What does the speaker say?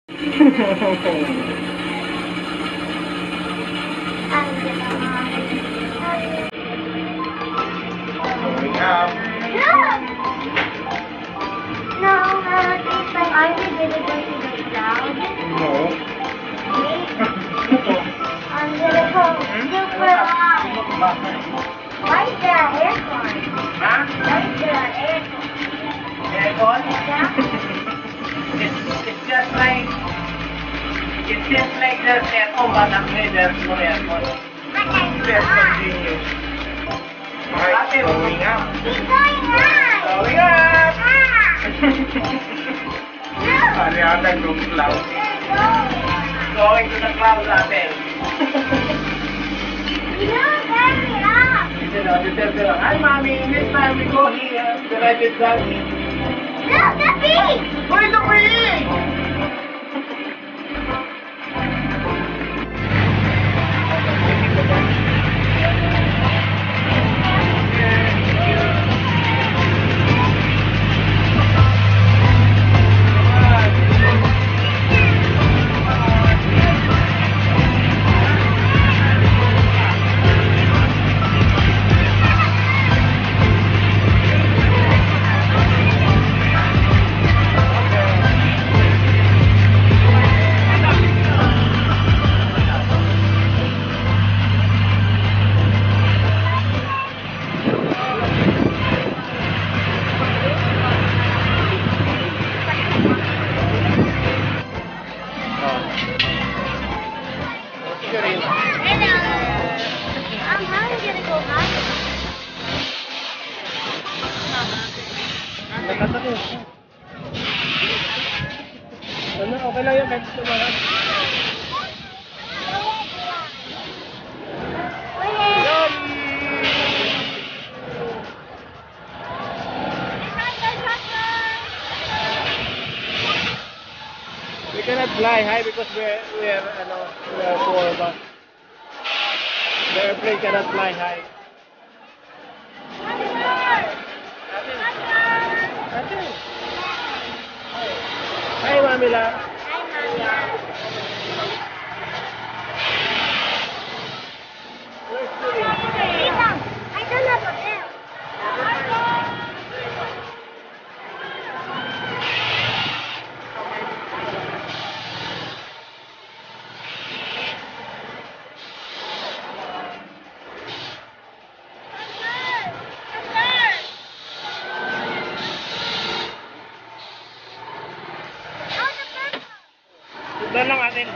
Going up. No, it's like, are we gonna go to the cloud? No. I'm gonna go super high. Why is there an aircon? Huh? Why is there an aircon? Aircon? Yeah? It seems like there's aircon, but actually there's no aircon. Let's continue. Alright, going up. Keep going high! Going up! Ah! Ano yata yung cloud? No! Going to the cloud natin. No, hurry up! Hi, mommy. Next time we go here. Then I did that. No, the beach! Where's the bee? How are we gonna go higher? Ano, okay lang yung kahit lumakas. We cannot fly high because we are poor, but the airplane cannot fly high. Ate. Hi, Mamila. Hi, Mama. Where's Julie? Tita, I don't have a bell. Sundan lang atin.